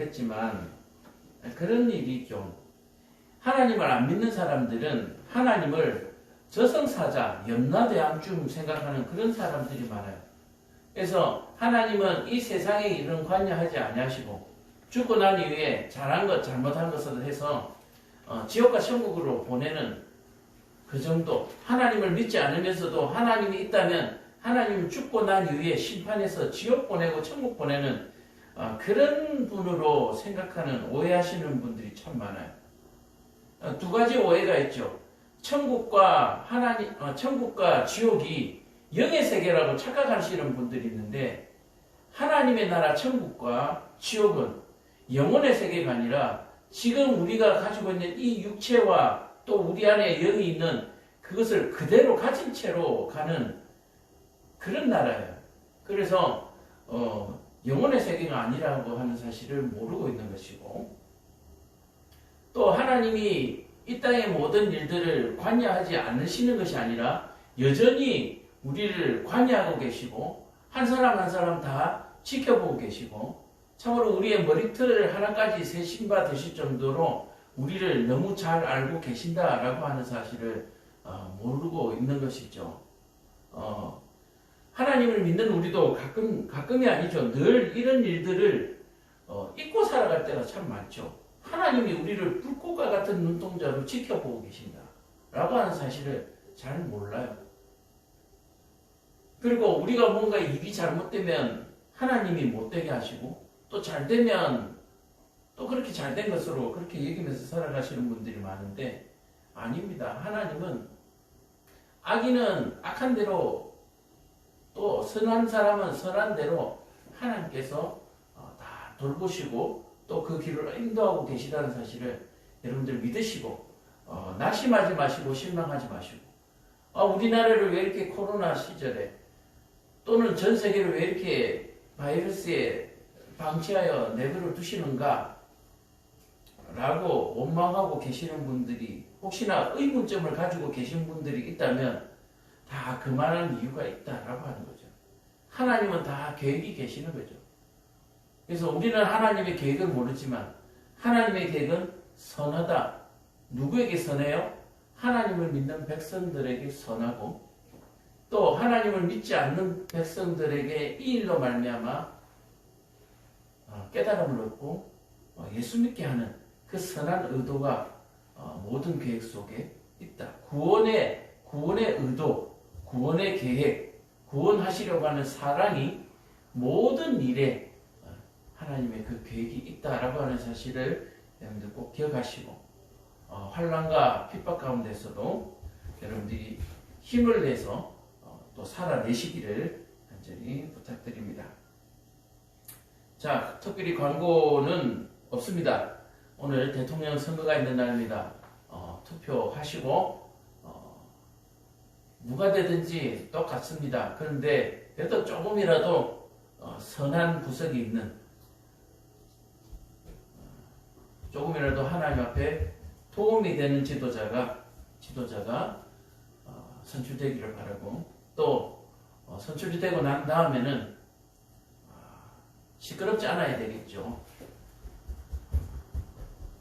했지만 그런 일이 좀 하나님을 안 믿는 사람들은 하나님을 저승사자, 염라대왕쯤 생각하는 그런 사람들이 많아요. 그래서 하나님은 이 세상의 일은 관여하지 아니하시고 죽고 난 이후에 잘한 것, 잘못한 것을 해서 지옥과 천국으로 보내는 그 정도. 하나님을 믿지 않으면서도 하나님이 있다면 하나님은 죽고 난 이후에 심판해서 지옥 보내고 천국 보내는 그런 분으로 생각하는, 오해하시는 분들이 참 많아요. 두 가지 오해가 있죠. 천국과 천국과 지옥이 영의 세계라고 착각하시는 분들이 있는데, 하나님의 나라 천국과 지옥은 영혼의 세계가 아니라 지금 우리가 가지고 있는 이 육체와 또 우리 안에 영이 있는 그것을 그대로 가진 채로 가는 그런 나라예요. 그래서 영혼의 세계가 아니라고 하는 사실을 모르고 있는 것이고, 또 하나님이 이 땅의 모든 일들을 관여하지 않으시는 것이 아니라 여전히 우리를 관여하고 계시고 한 사람 한 사람 다 지켜보고 계시고, 참으로 우리의 머리털 하나까지 세심바 되실 정도로 우리를 너무 잘 알고 계신다라고 하는 사실을 모르고 있는 것이죠. 하나님을 믿는 우리도 가끔이 아니죠. 늘 이런 일들을 잊고 살아갈 때가 참 많죠. 하나님이 우리를 불꽃과 같은 눈동자로 지켜보고 계신다라고 하는 사실을 잘 몰라요. 그리고 우리가 뭔가 일이 잘못되면 하나님이 못되게 하시고, 또 잘되면 또 그렇게 잘된 것으로 그렇게 여기면서 살아가시는 분들이 많은데, 아닙니다. 하나님은 악인은 악한 대로, 또 선한 사람은 선한 대로 하나님께서 다 돌보시고 또 그 길을 인도하고 계시다는 사실을 여러분들 믿으시고, 낙심하지 마시고 실망하지 마시고, 우리나라를 왜 이렇게 코로나 시절에 또는 전 세계를 왜 이렇게 바이러스에 방치하여 내버려 두시는가 라고 원망하고 계시는 분들이, 혹시나 의문점을 가지고 계신 분들이 있다면 다 그만한 이유가 있다라고 하는 거죠. 하나님은 다 계획이 계시는 거죠. 그래서 우리는 하나님의 계획을 모르지만 하나님의 계획은 선하다. 누구에게 선해요? 하나님을 믿는 백성들에게 선하고, 또 하나님을 믿지 않는 백성들에게 이 일로 말미암아 깨달음을 얻고 예수 믿게 하는 그 선한 의도가 모든 계획 속에 있다. 구원의 의도, 구원의 계획, 구원하시려고 하는 사랑이 모든 일에 하나님의 그 계획이 있다라고 하는 사실을 여러분들 꼭 기억하시고, 환난과 핍박 가운데서도 여러분들이 힘을 내서 또 살아내시기를 간절히 부탁드립니다. 자, 특별히 광고는 없습니다. 오늘 대통령 선거가 있는 날입니다. 투표하시고 누가 되든지 똑같습니다. 그런데 그래도 조금이라도 선한 구석이 있는, 조금이라도 하나님 앞에 도움이 되는 지도자가 선출되기를 바라고, 또 선출이 되고 난 다음에는 시끄럽지 않아야 되겠죠.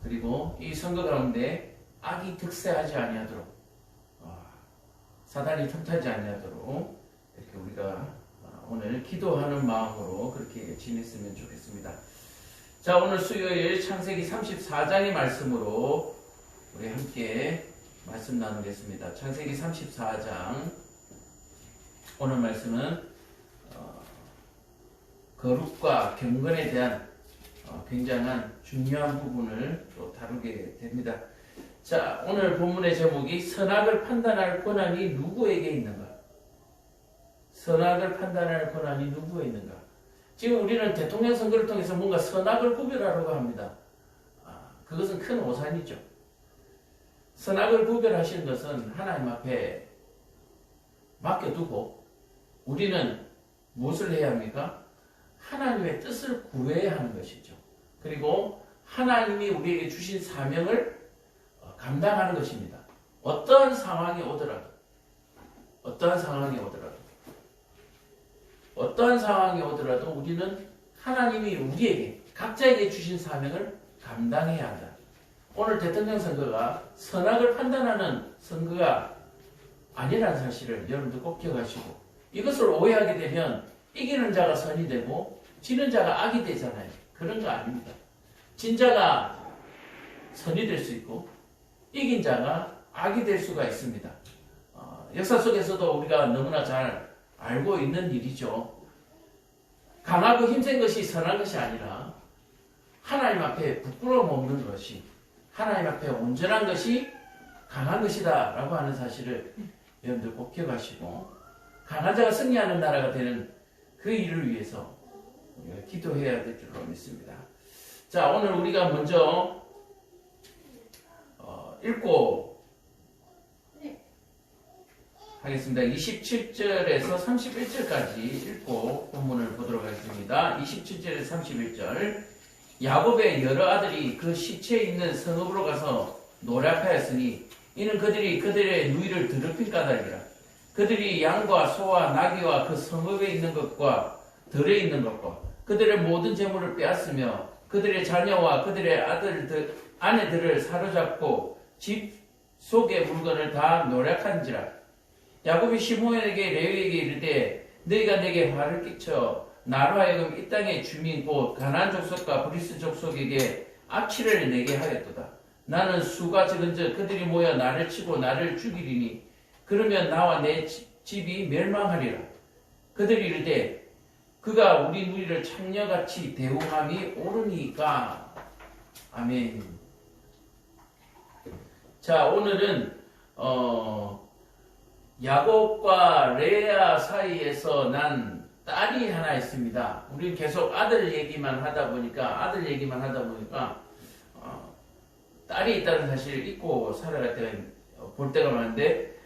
그리고 이 선거 가운데 악이 득세하지 아니하도록, 사단이 틈타지 아니하도록 이렇게 우리가 오늘 기도하는 마음으로 그렇게 지냈으면 좋겠습니다. 자, 오늘 수요일 창세기 34장의 말씀으로 우리 함께 말씀 나누겠습니다. 창세기 34장, 오늘 말씀은 거룩과 경건에 대한 굉장한 중요한 부분을 또 다루게 됩니다. 자, 오늘 본문의 제목이 선악을 판단할 권한이 누구에게 있는가? 선악을 판단할 권한이 누구에 있는가? 지금 우리는 대통령 선거를 통해서 뭔가 선악을 구별하려고 합니다. 그것은 큰 오산이죠. 선악을 구별하시는 것은 하나님 앞에 맡겨두고 우리는 무엇을 해야 합니까? 하나님의 뜻을 구해야 하는 것이죠. 그리고 하나님이 우리에게 주신 사명을 감당하는 것입니다. 어떠한 상황이 오더라도 우리는 하나님이 우리에게 각자에게 주신 사명을 감당해야 한다. 오늘 대통령 선거가 선악을 판단하는 선거가 아니라는 사실을 여러분들 꼭 기억하시고, 이것을 오해하게 되면 이기는 자가 선이 되고 지는 자가 악이 되잖아요. 그런 거 아닙니다. 진자가 선이 될 수 있고 이긴 자가 악이 될 수가 있습니다. 역사 속에서도 우리가 너무나 잘 알고 있는 일이죠. 강하고 힘센 것이 선한 것이 아니라 하나님 앞에 부끄러움 없는 것이, 하나님 앞에 온전한 것이 강한 것이다 라고 하는 사실을 여러분들 꼭 기억하시고, 강한 자가 승리하는 나라가 되는 그 일을 위해서 우리가 기도해야 될 줄로 믿습니다. 자, 오늘 우리가 먼저 읽고 하겠습니다. 27절에서 31절까지 읽고 본문을 보도록 하겠습니다. 27절에서 31절. 야곱의 여러 아들이 그 시체에 있는 성읍으로 가서 노력하였으니 이는 그들이 그들의 누이를 더럽힌 까닭이라. 그들이 양과 소와 나귀와 그 성읍에 있는 것과 들에 있는 것과 그들의 모든 재물을 빼앗으며 그들의 자녀와 그들의 아내들을 사로잡고 집 속의 물건을 다 노력한지라. 야곱이 시므온에게 레위에게 이르되 너희가 내게 화를 끼쳐 나로 하여금 이 땅의 주민 곧 가나안 족속과 브리스 족속에게 악취를 내게 하였도다. 나는 수가 적은즉 그들이 모여 나를 치고 나를 죽이리니 그러면 나와 내 집이 멸망하리라. 그들이 이르되 그가 우리 누이를 창녀같이 대우함이 옳으니까. 아멘. 자, 오늘은 야곱과 레아 사이에서 난 딸이 하나 있습니다. 우리 계속 아들 얘기만 하다 보니까 딸이 있다는 사실을 잊고 살아갈 때가 볼 때가 많은데,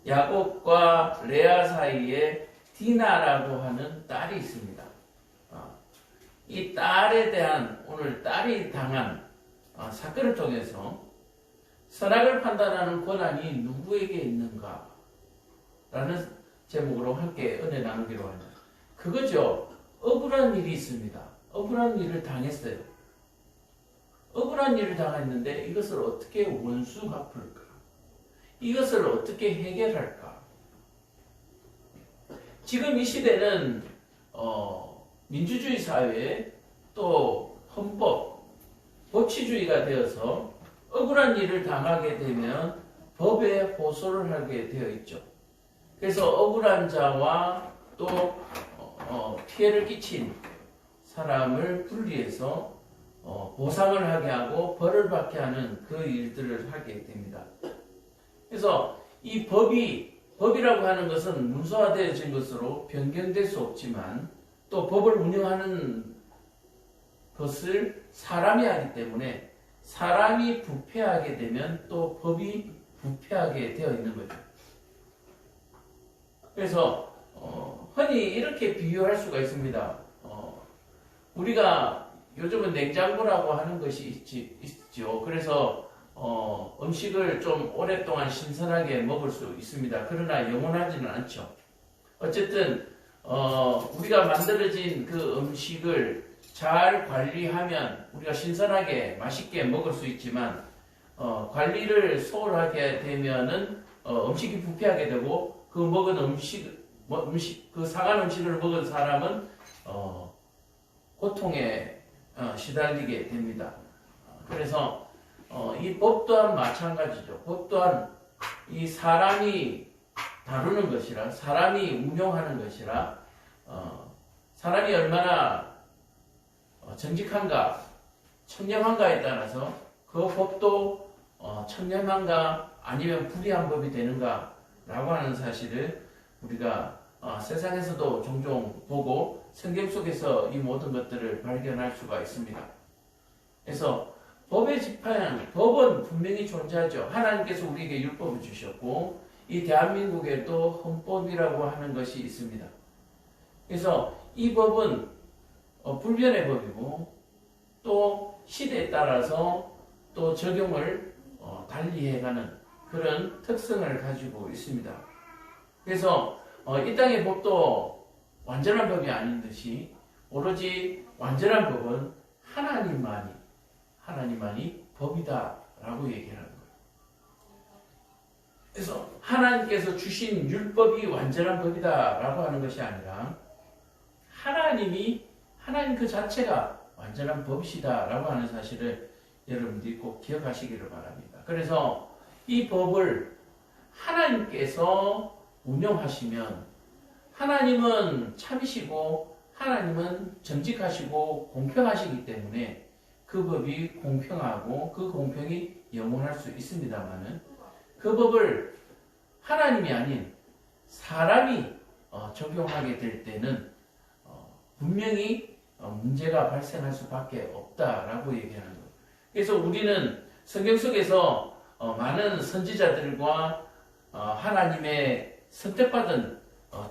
야곱과 레아 사이에 디나라고 하는 딸이 있습니다. 이 딸에 대한, 오늘 딸이 당한 사건을 통해서 선악을 판단하는 권한이 누구에게 있는가 라는 제목으로 함께 은혜 나누기로 합니다. 그거죠. 억울한 일이 있습니다. 억울한 일을 당했어요. 억울한 일을 당했는데 이것을 어떻게 원수 갚을까? 이것을 어떻게 해결할까? 지금 이 시대는 민주주의 사회, 또 헌법, 법치주의가 되어서 억울한 일을 당하게 되면 법에 호소를 하게 되어 있죠. 그래서 억울한 자와 또 피해를 끼친 사람을 분리해서 보상을 하게 하고 벌을 받게 하는 그 일들을 하게 됩니다. 그래서 이 법이라고 하는 것은 문서화되어진 것으로 변경될 수 없지만 또 법을 운영하는 것을 사람이 하기 때문에 사람이 부패하게 되면 또 법이 부패하게 되어 있는 거죠. 그래서 흔히 이렇게 비유할 수가 있습니다. 우리가 요즘은 냉장고라고 하는 것이 있죠. 그래서 음식을 좀 오랫동안 신선하게 먹을 수 있습니다. 그러나 영원하지는 않죠. 어쨌든 우리가 만들어진 그 음식을 잘 관리하면 우리가 신선하게 맛있게 먹을 수 있지만 관리를 소홀하게 되면은 음식이 부패하게 되고 그 먹은 그 상한 음식을 먹은 사람은 고통에 시달리게 됩니다. 그래서 이 법 또한 마찬가지죠. 법 또한 이 사람이 다루는 것이라, 사람이 운용하는 것이라, 사람이 얼마나 정직한가, 청렴한가에 따라서 그 법도 청렴한가 아니면 불의한 법이 되는가 라고 하는 사실을 우리가 세상에서도 종종 보고 성경 속에서 이 모든 것들을 발견할 수가 있습니다. 그래서 법의 지팡이, 법은 분명히 존재하죠. 하나님께서 우리에게 율법을 주셨고 이 대한민국에도 헌법이라고 하는 것이 있습니다. 그래서 이 법은 불변의 법이고 또 시대에 따라서 또 적용을 달리해가는 그런 특성을 가지고 있습니다. 그래서 이 땅의 법도 완전한 법이 아닌 듯이 오로지 완전한 법은 하나님만이 법이다라고 얘기하는 거예요. 그래서 하나님께서 주신 율법이 완전한 법이다라고 하는 것이 아니라 하나님 그 자체가 완전한 법이시다라고 하는 사실을 여러분들이 꼭 기억하시기를 바랍니다. 그래서 이 법을 하나님께서 운영하시면 하나님은 참이시고 하나님은 정직하시고 공평하시기 때문에 그 법이 공평하고 그 공평이 영원할 수 있습니다만은 그 법을 하나님이 아닌 사람이 적용하게 될 때는 분명히 문제가 발생할 수밖에 없다라고 얘기하는 거예요. 그래서 우리는 성경 속에서 많은 선지자들과 하나님의 선택받은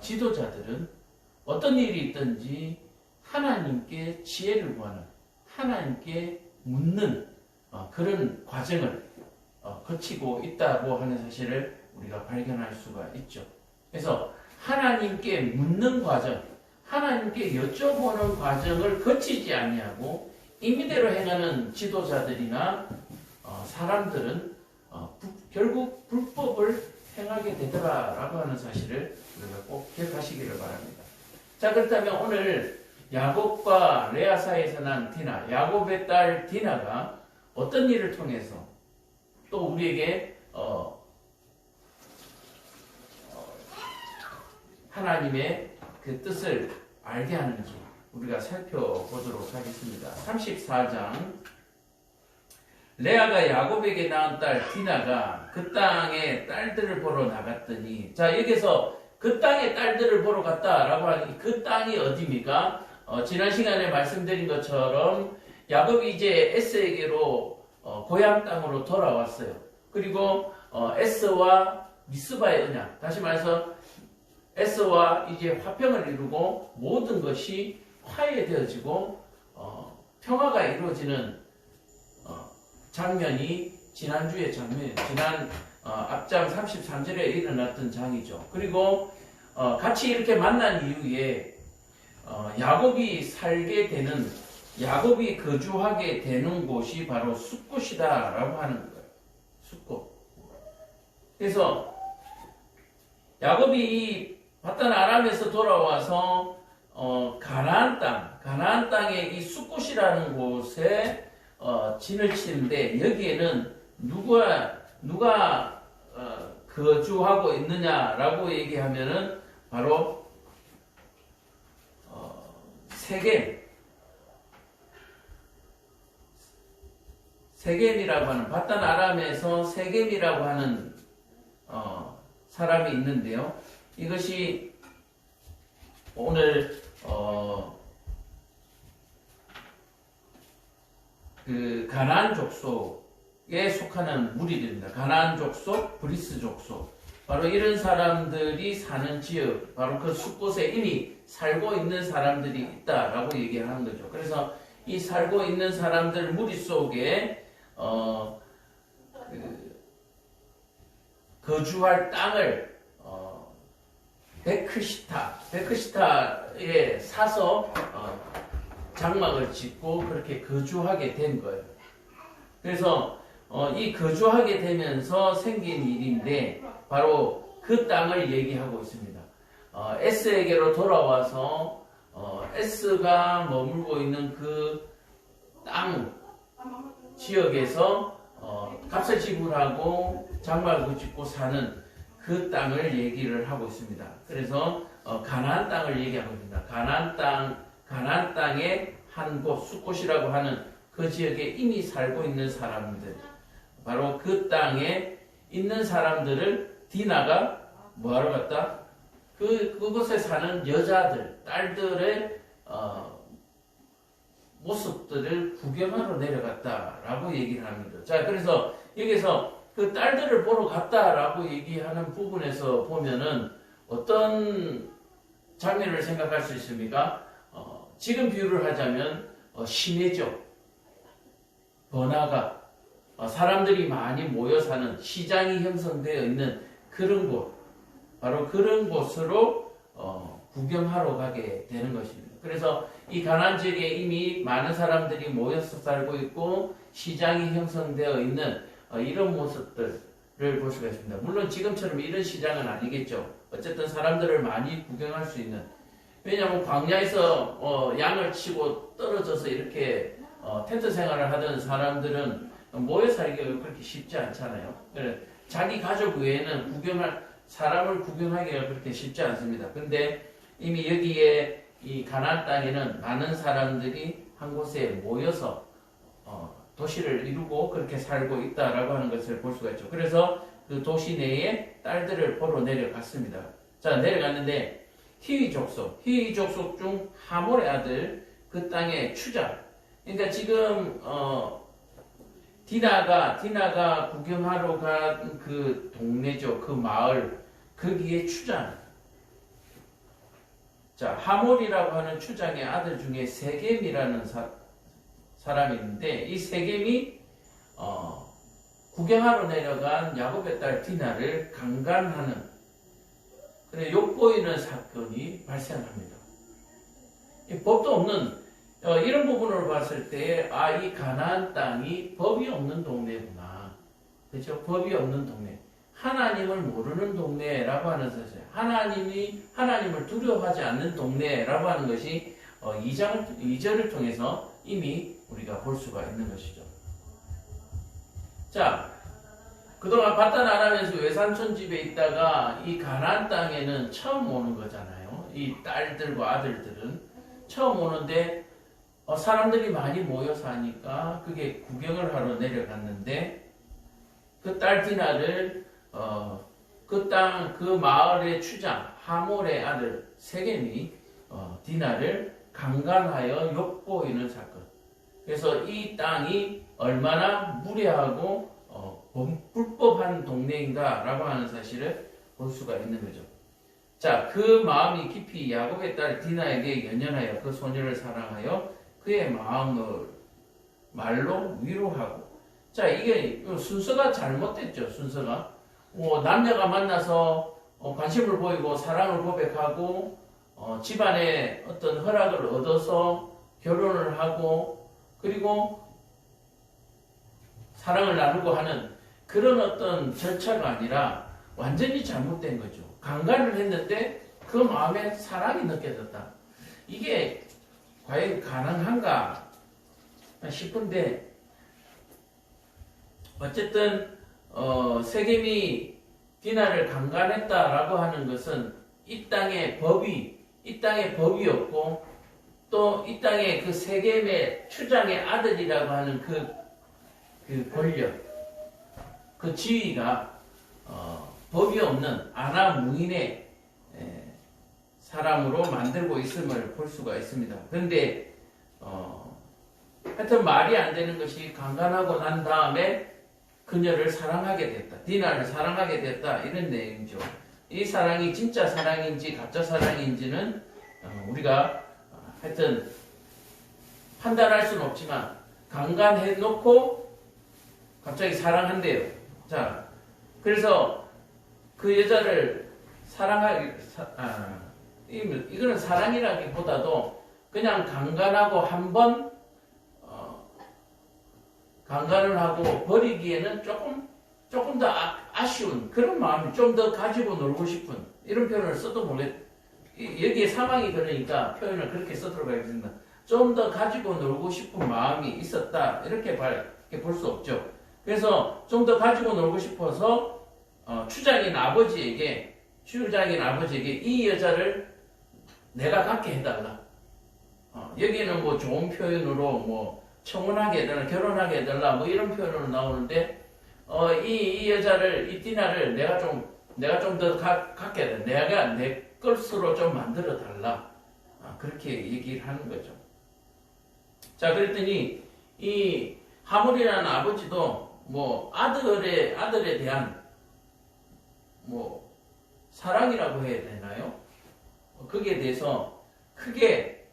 지도자들은 어떤 일이 있든지 하나님께 지혜를 구하는, 하나님께 묻는 그런 과정을 거치고 있다고 하는 사실을 우리가 발견할 수가 있죠. 그래서 하나님께 묻는 과정, 하나님께 여쭤보는 과정을 거치지 아니하고 임의대로 행하는 지도자들이나 사람들은 결국 불법을 행하게 되더라라고 하는 사실을 우리가 꼭 기억하시기를 바랍니다. 자, 그렇다면 오늘 야곱과 레아 사이에서 난 디나, 야곱의 딸 디나가 어떤 일을 통해서 또 우리에게 하나님의 그 뜻을 알게 하는지 우리가 살펴보도록 하겠습니다. 34장 레아가 야곱에게 낳은 딸 디나가 그 땅에 딸들을 보러 나갔더니, 자, 여기서 그 땅에 딸들을 보러 갔다라고 하니 그 땅이 어디입니까? 지난 시간에 말씀드린 것처럼 야곱이 이제 에스에게로 고향 땅으로 돌아왔어요. 그리고 에스와 미스바의 언약, 다시 말해서 에스와 이제 화평을 이루고 모든 것이 화해되어지고 평화가 이루어지는 장면이 지난 앞장 33절에 일어났던 장이죠. 그리고 같이 이렇게 만난 이후에 야곱이 거주하게 되는 곳이 바로 숫곳이다라고 하는 거예요. 숫곳. 그래서 야곱이 이 바단 아람에서 돌아와서 가나안 땅에 이 숫곳이라는 곳에 진을 치는데, 여기에는 누가 거주하고 있느냐라고 얘기하면은 바로 세겜이라고 하는, 바단 아람에서 세겜이라고 하는 사람이 있는데요. 이것이 오늘 그 가나안 족속에 속하는 무리들입니다. 가나안 족속, 브리스 족속, 바로 이런 사람들이 사는 지역, 바로 그 숲곳에 이미 살고 있는 사람들이 있다라고 얘기하는 거죠. 그래서 이 살고 있는 사람들 무리 속에 거주할 땅을 베크시타에 사서 장막을 짓고 그렇게 거주하게 된 거예요. 그래서 이 거주하게 되면서 생긴 일인데 바로 그 땅을 얘기하고 있습니다. 에스에게로 돌아와서 에스가 머물고 있는 그 땅 지역에서 값을 지불하고 장막을 짓고 사는 그 땅을 얘기를 하고 있습니다. 그래서 가나안 땅을 얘기하고 있습니다. 가나안 땅의 한 곳, 숫곳이라고 하는 그 지역에 이미 살고 있는 사람들, 바로 그 땅에 있는 사람들을 디나가 뭐하러 갔다? 그곳에 사는 여자들, 딸들의 모습들을 구경하러 내려갔다라고 얘기를 합니다. 자, 그래서 여기서 그 딸들을 보러 갔다라고 얘기하는 부분에서 보면은 어떤 장면을 생각할 수 있습니까? 지금 비유를 하자면 시내죠. 번화가, 사람들이 많이 모여 사는 시장이 형성되어 있는 그런 곳, 바로 그런 곳으로 구경하러 가게 되는 것입니다. 그래서 이 가나안 지역에 이미 많은 사람들이 모여서 살고 있고 시장이 형성되어 있는 이런 모습들을 볼 수가 있습니다. 물론 지금처럼 이런 시장은 아니겠죠. 어쨌든 사람들을 많이 구경할 수 있는, 왜냐하면 광야에서 양을 치고 떨어져서 이렇게 텐트 생활을 하던 사람들은 모여 살기가 그렇게 쉽지 않잖아요. 자기 가족 외에는 사람을 구경하기가 그렇게 쉽지 않습니다. 근데 이미 여기에 이 가나안 땅에는 많은 사람들이 한 곳에 모여서 도시를 이루고 그렇게 살고 있다라고 하는 것을 볼 수가 있죠. 그래서 그 도시 내에 딸들을 보러 내려갔습니다. 자, 내려갔는데 히위 족속 중 하몰의 아들 그 땅의 추자. 그러니까 지금 디나가 구경하러 간 그 동네죠. 그 마을, 거기에 추장. 자, 하몰이라고 하는 추장의 아들 중에 세겜이라는 사람이 있는데, 이 세겜이 구경하러 내려간 야곱의 딸 디나를 강간하는, 그래 욕보이는 사건이 발생합니다. 법도 없는 이런 부분으로 봤을 때, 이 가나안 땅이 법이 없는 동네구나. 그렇죠? 법이 없는 동네. 하나님을 모르는 동네라고 하는 사실. 하나님을 두려워하지 않는 동네라고 하는 것이 2절을 통해서 이미 우리가 볼 수가 있는 것이죠. 자, 그동안 바단 아람에서 외삼촌 집에 있다가 이 가나안 땅에는 처음 오는 거잖아요. 이 딸들과 아들들은 처음 오는데 사람들이 많이 모여 사니까 그게 구경을 하러 내려갔는데 그 딸 디나를 그 마을의 추장 하몰의 아들 세겜이 디나를 강간하여 욕보이는 사건. 그래서 이 땅이 얼마나 무례하고 불법한 동네인가라고 하는 사실을 볼 수가 있는 거죠. 자, 그 마음이 깊이 야곱의 딸 디나에게 연연하여 그 소녀를 사랑하여 그의 마음을 말로 위로하고. 자, 이게 순서가 잘못됐죠. 순서가 남녀가 만나서 관심을 보이고 사랑을 고백하고 집안에 어떤 허락을 얻어서 결혼을 하고 그리고 사랑을 나누고 하는 그런 어떤 절차가 아니라 완전히 잘못된 거죠. 강간을 했는데 그 마음에 사랑이 느껴졌다. 이게 과연 가능한가 싶은데, 어쨌든 세겜이 디나를 강간했다라고 하는 것은 이 땅에 법이 없고 또 이 땅에 그 세겜의 추장의 아들이라고 하는 그 권력, 그 지위가 법이 없는 아나무인의 사람으로 만들고 있음을 볼 수가 있습니다. 그런데 하여튼 말이 안 되는 것이 강간하고 난 다음에 그녀를 사랑하게 됐다. 디나를 사랑하게 됐다. 이런 내용이죠. 이 사랑이 진짜 사랑인지 가짜 사랑인지는 우리가 하여튼 판단할 수는 없지만 강간해놓고 갑자기 사랑한대요. 자, 그래서 그 여자를 이거는 사랑이라기보다도 그냥 강간하고 한번 강간을 하고 버리기에는 조금 더 아쉬운 그런 마음이, 좀 더 가지고 놀고 싶은 이런 표현을 써도 여기에 상황이 그러니까 표현을 그렇게 써도록 하겠습니다. 좀 더 가지고 놀고 싶은 마음이 있었다 이렇게 볼 수 없죠. 그래서 좀 더 가지고 놀고 싶어서 추장인 아버지에게 이 여자를 내가 갖게 해달라. 여기는 뭐 좋은 표현으로 뭐 청혼하게 해달라, 결혼하게 해달라, 뭐 이런 표현으로 나오는데, 이 여자를, 이 디나를 내가 좀 더 갖게 해달라. 내가 내 것으로 좀 만들어 달라. 그렇게 얘기를 하는 거죠. 자, 그랬더니, 이 하몰이라는 아버지도 뭐 아들에 대한 뭐 사랑이라고 해야 되나요? 거기에 대해서 크게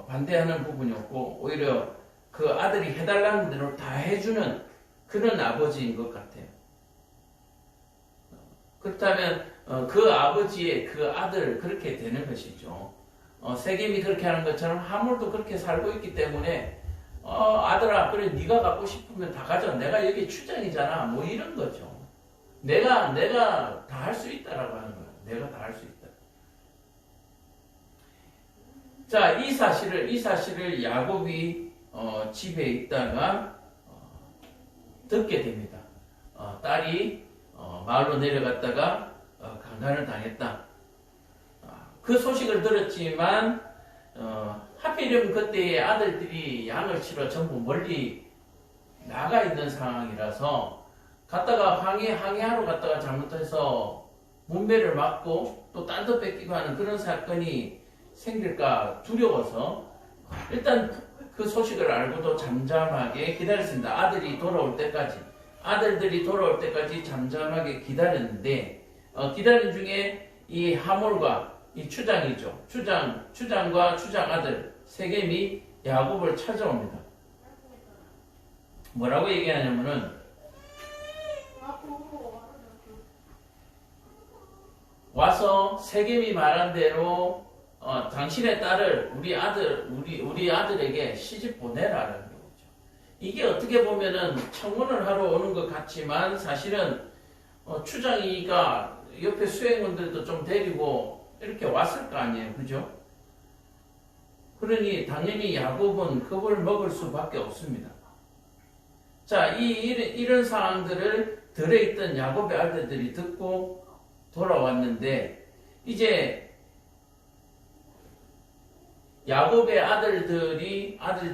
반대하는 부분이 없고, 오히려 그 아들이 해달라는 대로 다 해주는 그런 아버지인 것 같아요. 그렇다면 그 아버지의 그 아들 그렇게 되는 것이죠. 세겜이 그렇게 하는 것처럼 하물도 그렇게 살고 있기 때문에 아들아 그래 네가 갖고 싶으면 다 가져. 내가 여기 추장이잖아. 뭐 이런 거죠. 내가 다 할 수 있다라고 하는 거야. 내가 다 할 수 있다. 자, 이 사실을 야곱이 집에 있다가 듣게 됩니다. 딸이 마을로 내려갔다가 강간을 당했다. 그 소식을 들었지만 하필이면 그때의 아들들이 양을 치러 전부 멀리 나가 있는 상황이라서 갔다가 항해하러 갔다가 잘못해서 문배를 맞고 또 딴 데 뺏기고 하는 그런 사건이 생길까 두려워서 일단 그 소식을 알고도 잠잠하게 기다렸습니다. 아들들이 돌아올 때까지 잠잠하게 기다렸는데 기다린 중에 이 하몰과 이 추장이죠. 추장과 추장 아들 세겜이 야곱을 찾아옵니다. 뭐라고 얘기하냐면은 와서 세겜이 말한 대로 당신의 딸을 우리 아들에게 시집 보내라는 거죠. 이게 어떻게 보면은 청혼을 하러 오는 것 같지만 사실은 추장이가 옆에 수행원들도 좀 데리고 이렇게 왔을 거 아니에요, 그죠? 그러니 당연히 야곱은 겁을 먹을 수밖에 없습니다. 자, 이런 상황들을 들에 있던 야곱의 아들들이 듣고 돌아왔는데 이제 야곱의 아들들이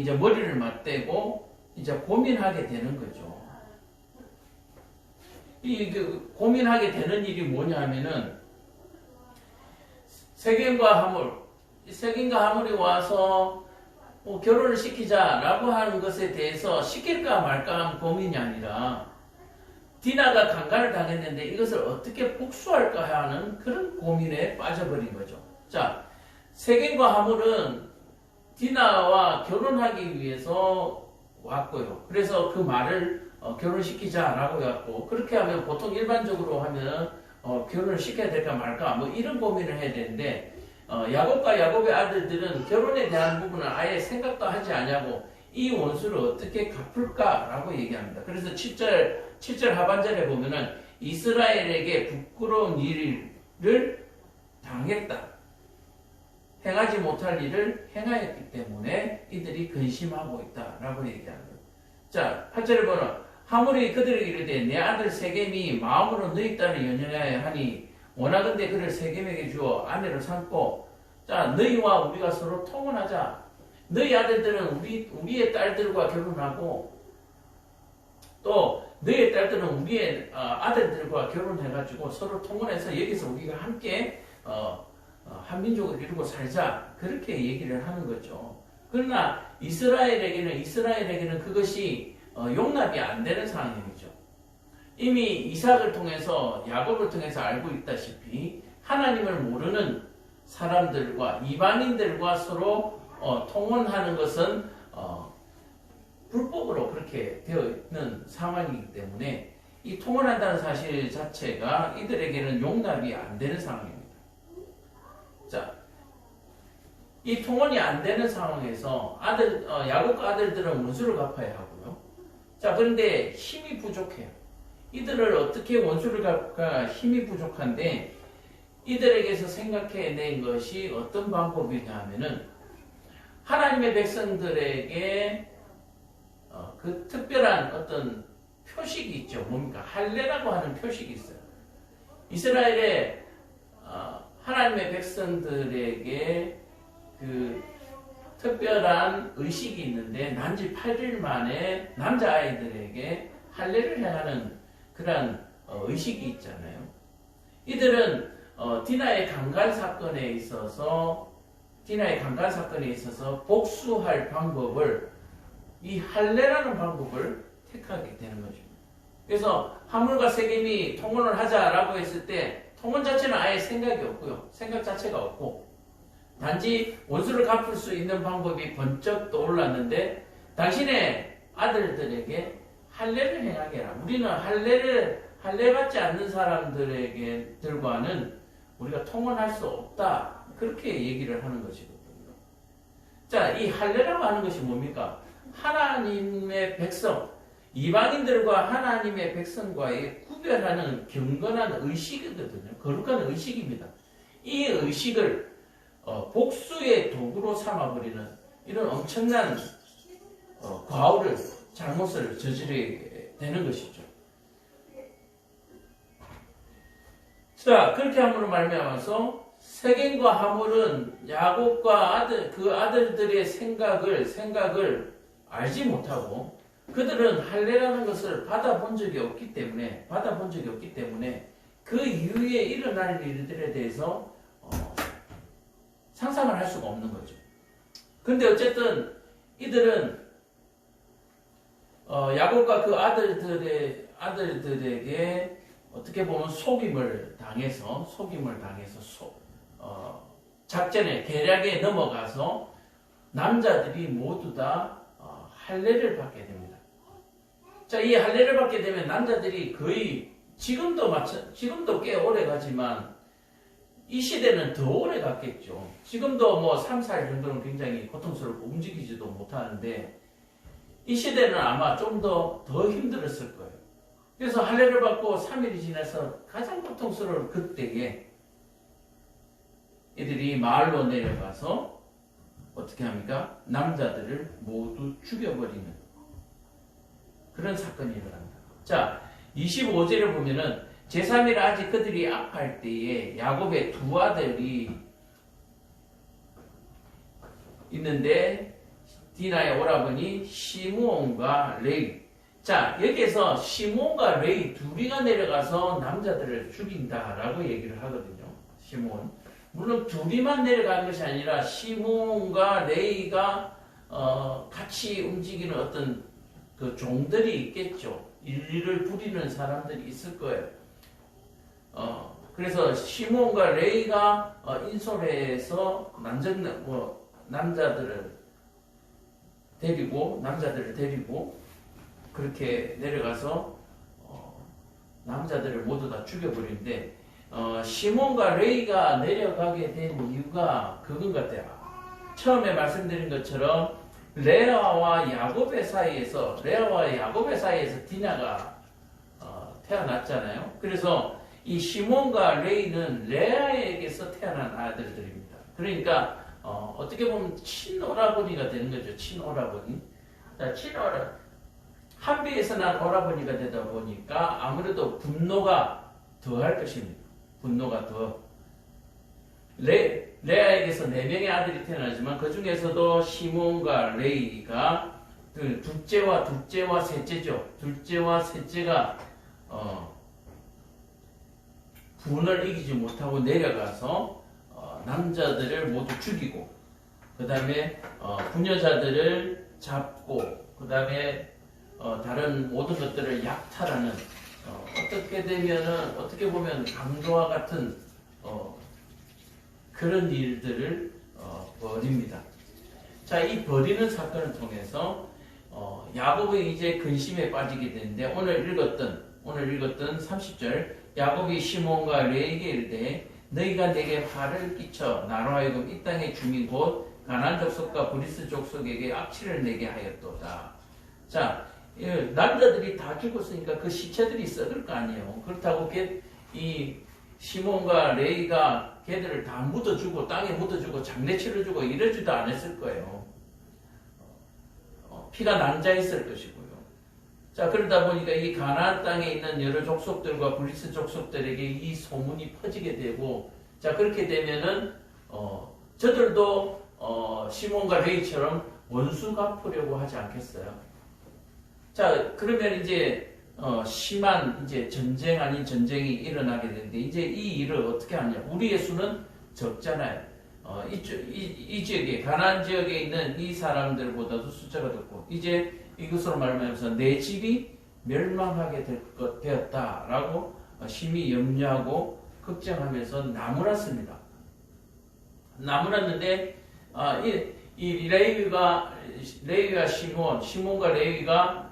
이제 머리를 맞대고 이제 고민하게 되는 거죠. 고민하게 되는 일이 뭐냐면은 세겜과 하물이 와서 결혼을 시키자라고 하는 것에 대해서 시킬까 말까 하는 고민이 아니라 디나가 강간을 당했는데 이것을 어떻게 복수할까 하는 그런 고민에 빠져버린 거죠. 자, 세겜과 하물은 디나와 결혼하기 위해서 왔고요. 그래서 그 말을 결혼시키자라고 해갖고 그렇게 하면 보통 일반적으로 하면 결혼을 시켜야 될까 말까 뭐 이런 고민을 해야 되는데 야곱과 야곱의 아들들은 결혼에 대한 부분은 아예 생각도 하지 않냐고 이 원수를 어떻게 갚을까라고 얘기합니다. 그래서 7절 하반절에 보면은 이스라엘에게 부끄러운 일을 당했다. 행하지 못할 일을 행하였기 때문에 이들이 근심하고 있다라고 얘기합니다. 자, 8절에 보면 하물이 그들에게 이르되 내 아들 세겜이 마음으로 너희 딸을 연연하여 하니 원하건대 그를 세겜에게 주어 아내로 삼고 자 너희와 우리가 서로 통혼하자. 너희 아들들은 우리의 딸들과 결혼하고 또 너희 딸들은 우리의 아들들과 결혼해가지고 서로 통혼해서 여기서 우리가 함께 한민족을 이루고 살자. 그렇게 얘기를 하는 거죠. 그러나 이스라엘에게는 그것이 용납이 안 되는 상황이죠. 이미 이삭을 통해서 야곱을 통해서 알고 있다시피 하나님을 모르는 사람들과 이방인들과 서로 통혼하는 것은 불법으로 그렇게 되어 있는 상황이기 때문에 이 통혼한다는 사실 자체가 이들에게는 용납이 안 되는 상황입니다. 자, 이 통혼이 안 되는 상황에서 야곱과 아들들은 원수를 갚아야 하고요. 자, 그런데 힘이 부족해요. 이들을 어떻게 원수를 갚을까 힘이 부족한데 이들에게서 생각해낸 것이 어떤 방법이냐 하면은 하나님의 백성들에게 그 특별한 어떤 표식이 있죠. 뭡니까? 할례라고 하는 표식이 있어요. 이스라엘의 하나님의 백성들에게 그 특별한 의식이 있는데 난지 8일 만에 남자아이들에게 할례를 행하는 그런 의식이 있잖아요. 이들은 디나의 강간 사건에 있어서 복수할 방법을 이 할례라는 방법을 택하게 되는 거죠. 그래서 하물과 세겜이 통혼을 하자라고 했을 때 통혼 자체는 아예 생각이 없고요. 생각 자체가 없고 단지 원수를 갚을 수 있는 방법이 번쩍 떠올랐는데 당신의 아들들에게 할례를 행하게 해라. 우리는 할례 받지 않는 사람들과는 우리가 통원할 수 없다. 그렇게 얘기를 하는 것이거든요. 자, 이 할례라고 하는 것이 뭡니까? 하나님의 백성, 이방인들과 하나님의 백성과의 구별하는 경건한 의식이거든요. 거룩한 의식입니다. 이 의식을 복수의 도구로 삼아버리는 이런 엄청난 과오를, 잘못을 저지르게 되는 것이죠. 자, 그렇게 함으로 말미암아서 세겜과 하몰은 야곱과 그 아들들의 생각을 알지 못하고 그들은 할례라는 것을 받아본 적이 없기 때문에 그 이후에 일어날 일들에 대해서 상상을 할 수가 없는 거죠. 근데 어쨌든 이들은 야곱과 그 아들들에게 어떻게 보면 속임을 당해서 작전에 계략에 넘어가서 남자들이 모두 다 할례를 받게 됩니다. 자, 이 할례를 받게 되면 남자들이 거의 지금도 꽤 오래 가지만 이 시대는 더 오래 갔겠죠. 지금도 뭐 3, 4일 정도는 굉장히 고통스럽고 움직이지도 못하는데 이 시대는 아마 좀 더 힘들었을 거예요. 그래서 할례를 받고 3일이 지나서 가장 고통스러운 그때에 이들이 마을로 내려가서 어떻게 합니까? 남자들을 모두 죽여버리는 그런 사건이 일어납니다. 자, 25절을 보면은 제3일 아직 그들이 아파할 때에 야곱의 두 아들이 있는데 디나의 오라버니 시므온과 레위. 자, 여기에서 시므온과 레위 둘이가 내려가서 남자들을 죽인다라고 얘기를 하거든요. 시므온. 물론 둘이만 내려가는 것이 아니라 시므온과 레위가 같이 움직이는 어떤 그 종들이 있겠죠. 일리를 부리는 사람들이 있을 거예요. 그래서 시므온과 레위가 인솔에서 남자들을 데리고 그렇게 내려가서 남자들을 모두 다 죽여버리는데 시몬과 레위가 내려가게 된 이유가 그건 같아요. 처음에 말씀드린 것처럼 레아와 야곱의 사이에서 디나가 태어났잖아요. 그래서 이 시몬과 레위는 레아에게서 태어난 아들들입니다. 그러니까 어떻게 보면 친오라버니가 되는 거죠. 친오라버니. 자, 한비에서 난 오라버니가 되다 보니까 아무래도 분노가 더할 것입니다. 분노가 더. 레아에게서 4명의 아들이 태어나지만 그 중에서도 시몬과 레이가 그 둘째와 셋째죠. 둘째와 셋째가 분을 이기지 못하고 내려가서 남자들을 모두 죽이고 그 다음에 부녀자들을 잡고 그 다음에 다른 모든 것들을 약탈하는 어떻게 보면 강도와 같은 그런 일들을 벌입니다. 자, 이 벌이는 사건을 통해서 야곱이 이제 근심에 빠지게 되는데 오늘 읽었던 30절 야곱이 시몬과 레에게 이르되 너희가 내게 화를 끼쳐 나로 하여금 이 땅의 주민 곧 가나안 족속과 브리스 족속에게 악취를 내게 하였도다. 자, 남자들이 다 죽었으니까 그 시체들이 썩을 거 아니에요. 그렇다고 이 시몬과 레이가 걔들을 다 묻어주고 땅에 묻어주고 장례치를 주고 이러지도 않았을 거예요. 피가 낭자 있을 것이고요. 자, 그러다 보니까 이 가나안 땅에 있는 여러 족속들과 브리스 족속들에게 이 소문이 퍼지게 되고, 자, 그렇게 되면은 저들도 시몬과 레이처럼 원수 갚으려고 하지 않겠어요? 자, 그러면 이제 심한 이제 전쟁 아닌 전쟁이 일어나게 되는데 이제 이 일을 어떻게 하냐? 우리의 수는 적잖아요. 이 지역에 가나안 지역에 있는 이 사람들보다도 숫자가 적고 이제 이것으로 말하면서 내 집이 멸망하게 되었다라고 심히 염려하고 걱정하면서 나무랐습니다. 나무랐는데 이 레위와 시몬과 레위가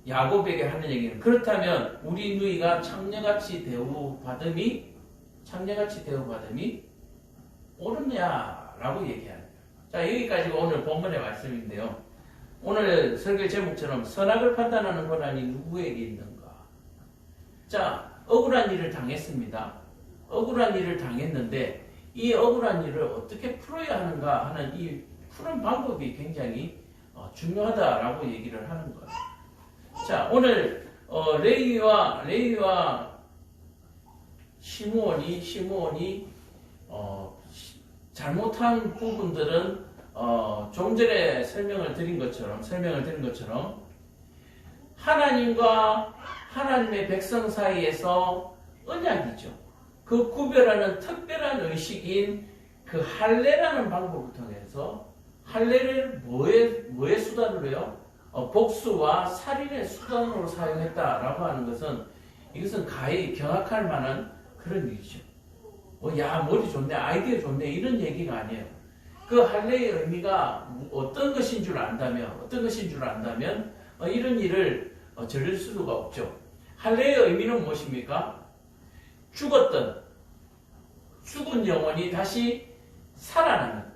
야곱에게 하는 얘기는 그렇다면 우리 누이가 창녀같이 대우받음이 창녀같이 대우받음이 옳으냐라고 얘기하는 거예요. 자, 여기까지가 오늘 본문의 말씀인데요. 오늘 설교 제목처럼 선악을 판단하는 권한이 누구에게 있는가? 자, 억울한 일을 당했습니다. 억울한 일을 당했는데 이 억울한 일을 어떻게 풀어야 하는가 하는 이 푸는 방법이 굉장히 중요하다라고 얘기를 하는 거예요. 자, 오늘 레위와 시므온이 잘못한 부분들은 좀 전에 설명을 드린 것처럼 하나님과 하나님의 백성 사이에서 언약이죠. 그 구별하는 특별한 의식인 그 할례라는 방법을 통해서 할례를 뭐의 수단으로 해요? 복수와 살인의 수단으로 사용했다라고 하는 것은 이것은 가히 경악할 만한 그런 일이죠. 야, 머리 좋네, 아이디어 좋네, 이런 얘기가 아니에요. 그 할례의 의미가 어떤 것인 줄 안다면 이런 일을 저릴 수가 없죠. 할례의 의미는 무엇입니까? 죽은 영혼이 다시 살아나는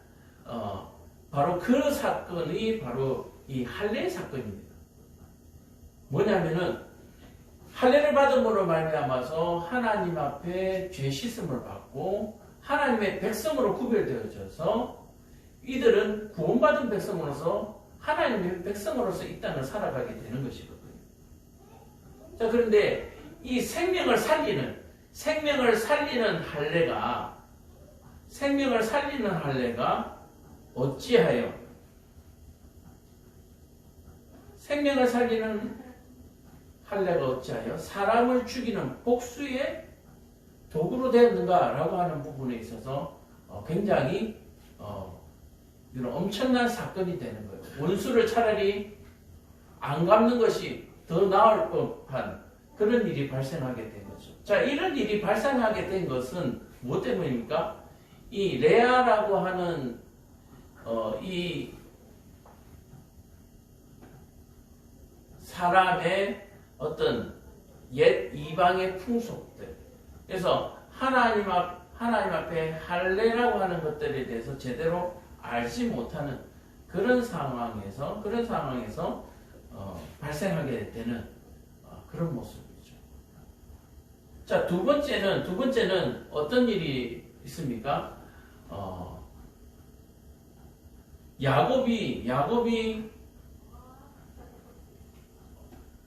바로 그 사건이 바로 이 할례 사건입니다. 뭐냐면은 할례를 받음으로 말미암아서 하나님 앞에 죄 씻음을 받고 하나님의 백성으로 구별되어져서 이들은 구원받은 백성으로서 하나님의 백성으로서 이 땅을 살아가게 되는 것이거든요. 자, 그런데 이 생명을 살리는 할례가 어찌하여 사람을 죽이는 복수의 도구로 되었는가라고 하는 부분에 있어서 굉장히 이런 엄청난 사건이 되는 거예요. 원수를 차라리 안 갚는 것이 더 나을 법한 그런 일이 발생하게 된 거죠. 자, 이런 일이 발생하게 된 것은 무엇 때문입니까? 이 레아라고 하는 이 사람의 어떤 옛 이방의 풍속들, 그래서 하나님 앞에 할례라고 하는 것들에 대해서 제대로 알지 못하는 그런 상황에서 발생하게 되는 그런 모습이죠. 자, 두 번째는 어떤 일이 있습니까? 야곱이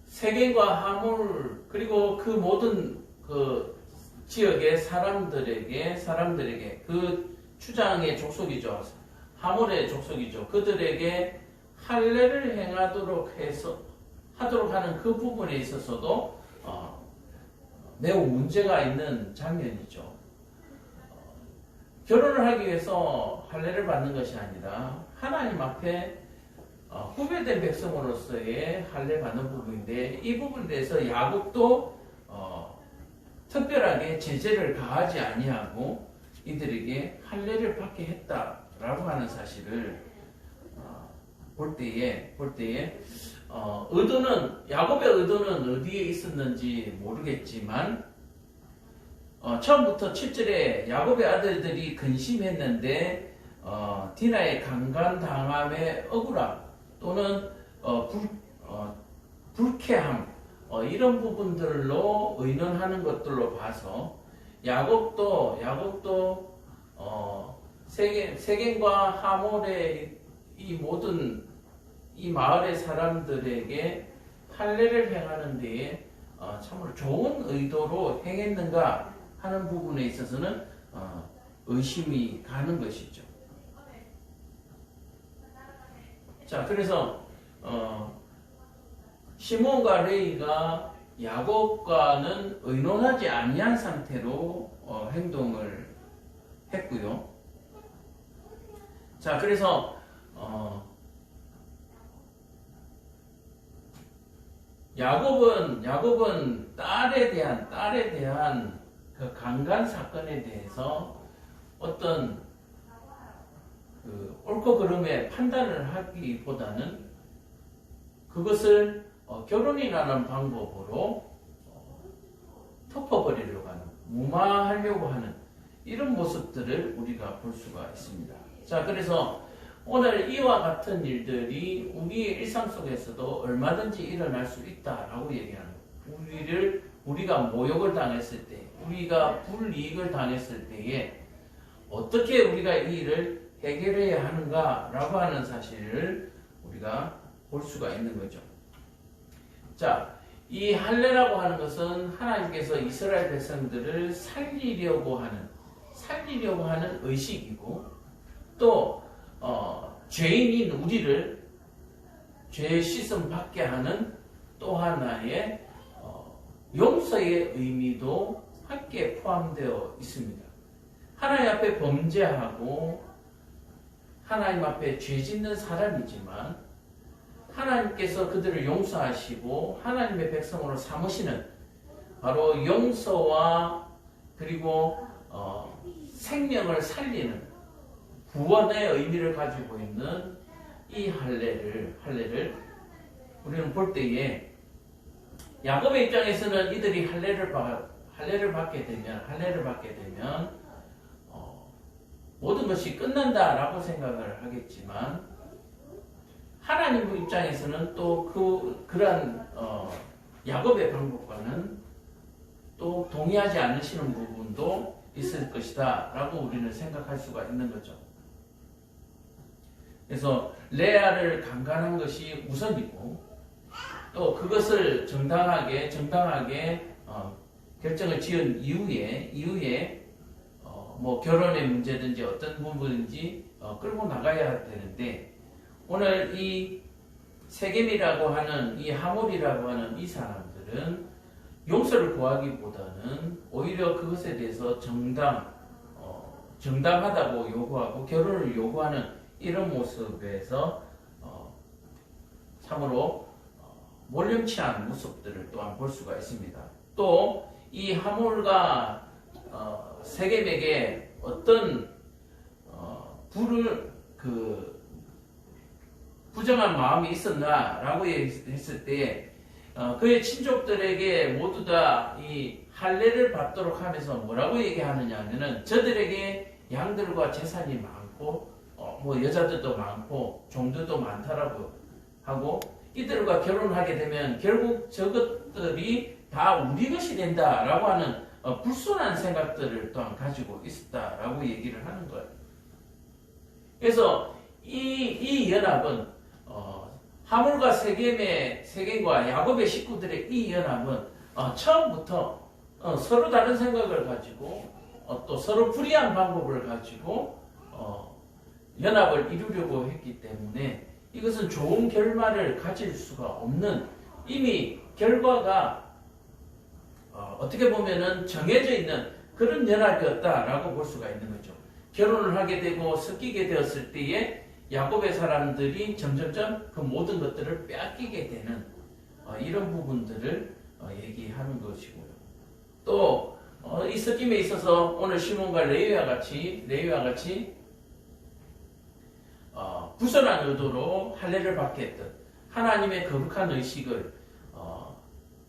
세겜과 하몰 그리고 그 모든 그 지역의 사람들에게 그 추장의 족속이죠. 하몰의 족속이죠. 그들에게 할례를 하도록 하는 그 부분에 있어서도 매우 문제가 있는 장면이죠. 결혼을 하기 위해서 할례를 받는 것이 아니라 하나님 앞에 구별된 백성으로서의 할례 받는 부분인데 이 부분에 대해서 야곱도 특별하게 제재를 가하지 아니하고 이들에게 할례를 받게 했다라고 하는 사실을 볼 때에 야곱의 의도는 어디에 있었는지 모르겠지만 처음부터 7절에 야곱의 아들들이 근심했는데 디나의 강간당함의 억울함 또는 불쾌함 이런 부분들로 의논하는 것들로 봐서 야곱도 세겜과 하몰의 이 모든 이 마을의 사람들에게 할례를 행하는 데에 참으로 좋은 의도로 행했는가 하는 부분에 있어서는 의심이 가는 것이죠. 자, 그래서 시몬과 레위가 야곱과는 의논하지 아니한 상태로 행동을 했고요. 자, 그래서 야곱은 딸에 대한 그 강간 사건에 대해서 어떤 그 옳고 그름의 판단을 하기보다는 그것을 결혼이라는 방법으로 덮어버리려고 하는, 무마하려고 하는 이런 모습들을 우리가 볼 수가 있습니다. 자, 그래서 오늘 이와 같은 일들이 우리의 일상 속에서도 얼마든지 일어날 수 있다라고 얘기하는 거예요. 우리가 모욕을 당했을 때, 우리가 불이익을 당했을 때에 어떻게 우리가 이 일을 해결해야 하는가라고 하는 사실을 우리가 볼 수가 있는 거죠. 자, 이 할례라고 하는 것은 하나님께서 이스라엘 백성들을 살리려고 하는 의식이고, 또 죄인인 우리를 죄 씻음 받게 하는 또 하나의 용서의 의미도 함께 포함되어 있습니다. 하나님 앞에 범죄하고 하나님 앞에 죄 짓는 사람이지만 하나님께서 그들을 용서하시고 하나님의 백성으로 삼으시는 바로 용서와 그리고 생명을 살리는 구원의 의미를 가지고 있는 이 할례를 우리는 볼 때에 야곱의 입장에서는 이들이 할례를 받게 되면 모든 것이 끝난다라고 생각을 하겠지만 하나님 입장에서는 또 그런 야곱의 방법과는 또 동의하지 않으시는 부분도 있을 것이다 라고 우리는 생각할 수가 있는 거죠. 그래서 레아를 강간한 것이 우선이고, 또 그것을 정당하게 결정을 지은 이후에 뭐 결혼의 문제든지 어떤 부분인지 끌고 나가야 되는데, 오늘 이 세겜이라고 하는 이 하몰이라고 하는 이 사람들은 용서를 구하기보다는 오히려 그것에 대해서 정당하다고 요구하고 결혼을 요구하는 이런 모습에서 참으로 몰렴치한 모습들을 또한 볼 수가 있습니다. 또 이 하몰과 세겜에게 어떤 부정한 마음이 있었나라고 했을 때 그의 친족들에게 모두 다 이 할례를 받도록 하면서 뭐라고 얘기하느냐 하면은 저들에게 양들과 재산이 많고 뭐 여자들도 많고 종들도 많다라고 하고, 이들과 결혼하게 되면 결국 저것들이 다 우리 것이 된다라고 하는 불순한 생각들을 또한 가지고 있었다라고 얘기를 하는 거예요. 그래서 이 연합은 하몰과 세겜과 야곱의 식구들의 이 연합은 처음부터 서로 다른 생각을 가지고 또 서로 불이한 방법을 가지고 연합을 이루려고 했기 때문에 이것은 좋은 결말을 가질 수가 없는, 이미 결과가 어떻게 보면은 정해져 있는 그런 연합이었다라고 볼 수가 있는 거죠. 결혼을 하게 되고 섞이게 되었을 때에 야곱의 사람들이 점점점 그 모든 것들을 빼앗기게 되는 이런 부분들을 얘기하는 것이고요. 또 이 섞임에 있어서 오늘 시몬과 레위와 같이 부선한 의도로 할례를 받게 했던 하나님의 거룩한 의식을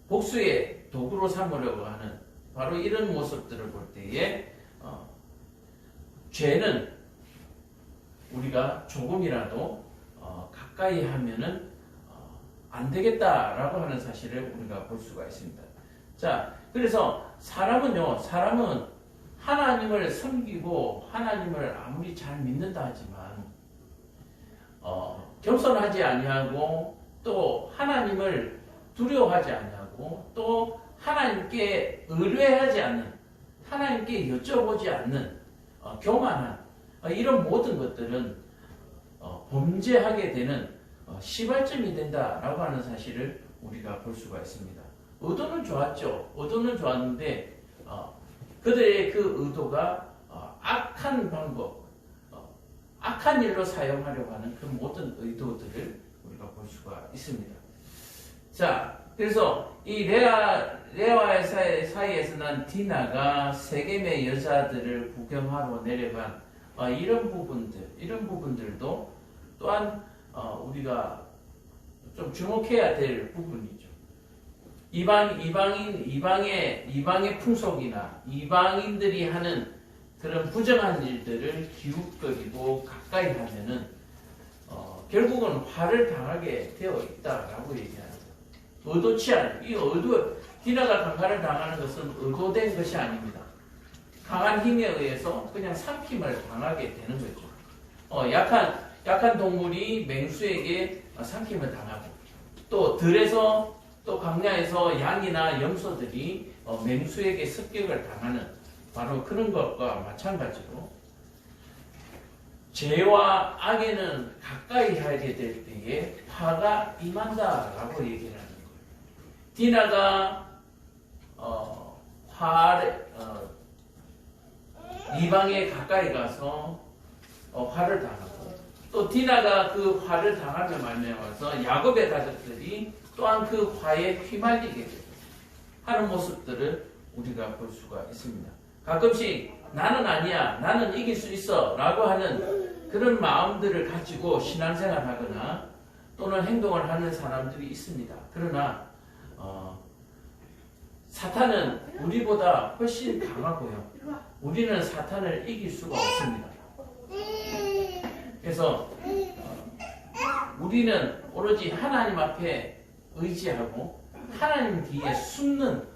복수의 도구로 삼으려고 하는 바로 이런 모습들을 볼 때에 죄는 우리가 조금이라도 가까이 하면은 안 되겠다라고 하는 사실을 우리가 볼 수가 있습니다. 자, 그래서 사람은 하나님을 섬기고 하나님을 아무리 잘 믿는다 하지만 겸손하지 아니하고 또 하나님을 두려워하지 아니하고 또 하나님께 의뢰하지 않는, 하나님께 여쭤보지 않는 교만한 이런 모든 것들은 범죄하게 되는 시발점이 된다라고 하는 사실을 우리가 볼 수가 있습니다. 의도는 좋았죠. 의도는 좋았는데 그들의 그 의도가 악한 방법, 악한 일로 사용하려고 하는 그 모든 의도들을 우리가 볼 수가 있습니다. 자, 그래서 이 레아와의 사이에서 난 디나가 세겜의 여자들을 구경하러 내려간 이런 부분들도 또한 우리가 좀 주목해야 될 부분이죠. 이방의 풍속이나 이방인들이 하는 그런 부정한 일들을 기웃거리고 가까이 하면은 결국은 화를 당하게 되어 있다라고 얘기하는 거예요. 의도치 않은 디나가 강간을 당하는 것은 의도된 것이 아닙니다. 강한 힘에 의해서 그냥 삼킴을 당하게 되는 거죠. 약한 동물이 맹수에게 삼킴을 당하고 또 들에서 또 강야에서 양이나 염소들이 맹수에게 습격을 당하는 바로 그런 것과 마찬가지로 죄와 악에는 가까이 하게 될 때에 화가 임한다라고 얘기를 하는 거예요. 디나가 이방에 가까이 가서 화를 당하고 또 디나가 그 화를 당하며 말미암아서 야곱의 가족들이 또한 그 화에 휘말리게 하는 모습들을 우리가 볼 수가 있습니다. 가끔씩 나는 아니야, 나는 이길 수 있어 라고 하는 그런 마음들을 가지고 신앙생활을 하거나 또는 행동을 하는 사람들이 있습니다. 그러나 사탄은 우리보다 훨씬 강하고요. 우리는 사탄을 이길 수가 없습니다. 그래서 우리는 오로지 하나님 앞에 의지하고 하나님 뒤에 숨는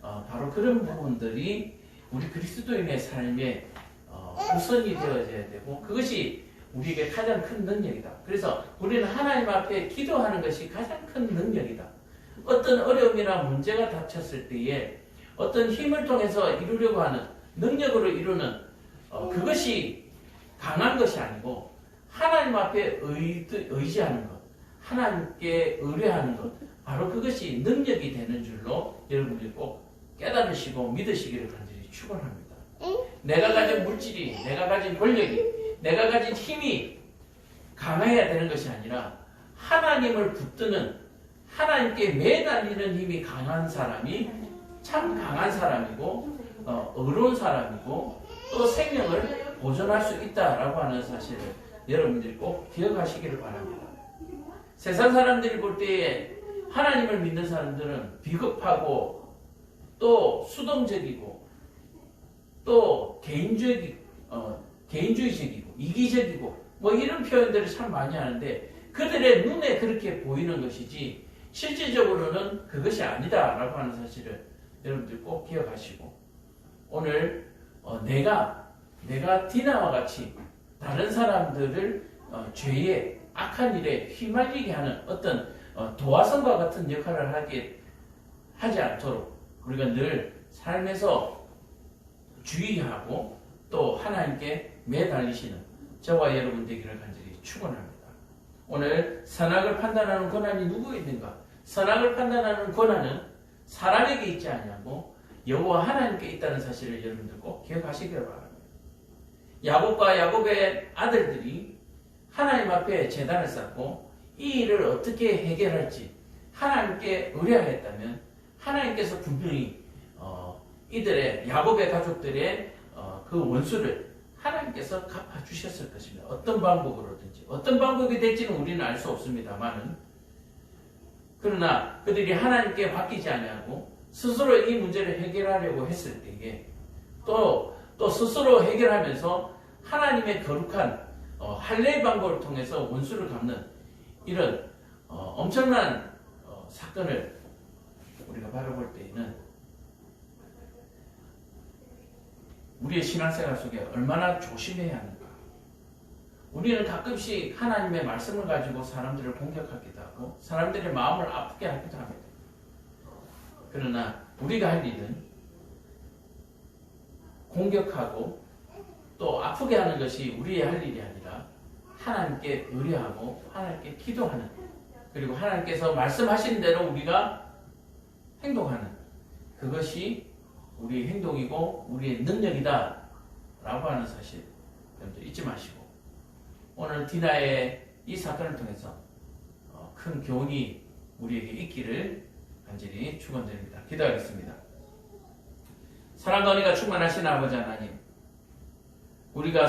바로 그런 부분들이 우리 그리스도인의 삶에 우선이 되어져야 되고 그것이 우리에게 가장 큰 능력이다. 그래서 우리는 하나님 앞에 기도하는 것이 가장 큰 능력이다. 어떤 어려움이나 문제가 닥쳤을 때에 어떤 힘을 통해서 이루려고 하는 능력으로 이루는 그것이 강한 것이 아니고 하나님 앞에 의지하는 것, 하나님께 의뢰하는 것, 바로 그것이 능력이 되는 줄로 여러분들이 꼭 깨달으시고 믿으시기를 간절히 축원합니다. 내가 가진 물질이, 내가 가진 권력이, 내가 가진 힘이 강해야 되는 것이 아니라 하나님을 붙드는 하나님께 매달리는 힘이 강한 사람이 참 강한 사람이고 의로운 사람이고 또 생명을 보존할 수 있다라고 하는 사실을 여러분들이 꼭 기억하시기를 바랍니다. 세상 사람들이 볼 때에 하나님을 믿는 사람들은 비겁하고 또 수동적이고 또 개인주의적이고 이기적이고 뭐 이런 표현들을 참 많이 하는데 그들의 눈에 그렇게 보이는 것이지 실질적으로는 그것이 아니다라고 하는 사실을 여러분들 꼭 기억하시고 오늘 내가 디나와 같이 다른 사람들을 죄에 악한 일에 휘말리게 하는 어떤 도화선과 같은 역할을 하지 않도록 우리가 늘 삶에서 주의하고 또 하나님께 매달리시는 저와 여러분 되기를 간절히 축원합니다. 오늘 선악을 판단하는 권한이 누구에 있는가? 선악을 판단하는 권한은 사람에게 있지 아니하고 여호와 하나님께 있다는 사실을 여러분들 꼭 기억하시길 바랍니다. 야곱과 야곱의 아들들이 하나님 앞에 제단을 쌓고 이 일을 어떻게 해결할지 하나님께 의뢰하였다면 하나님께서 분명히 야곱의 가족들의 그 원수를 하나님께서 갚아주셨을 것입니다. 어떤 방법으로든지 어떤 방법이 될지는 우리는 알 수 없습니다만은 그러나 그들이 하나님께 맡기지 아니하고 스스로 이 문제를 해결하려고 했을 때에 또 스스로 해결하면서 하나님의 거룩한 할례의 방법을 통해서 원수를 갚는 이런 엄청난 사건을 우리가 바라볼 때에는 우리의 신앙생활 속에 얼마나 조심해야 하는가. 우리는 가끔씩 하나님의 말씀을 가지고 사람들을 공격하기도 하고 사람들의 마음을 아프게 하기도 합니다. 그러나 우리가 할 일은 공격하고 또 아프게 하는 것이 우리의 할 일이 아니라 하나님께 의뢰하고 하나님께 기도하는 그리고 하나님께서 말씀하신 대로 우리가 행동하는 그것이 우리의 행동이고 우리의 능력이다 라고 하는 사실 여러분들 잊지 마시고 오늘 디나의 이 사건을 통해서 큰 교훈이 우리에게 있기를 간절히 축원드립니다. 기도하겠습니다. 사랑과 은혜가 충만하신 아버지 하나님, 우리가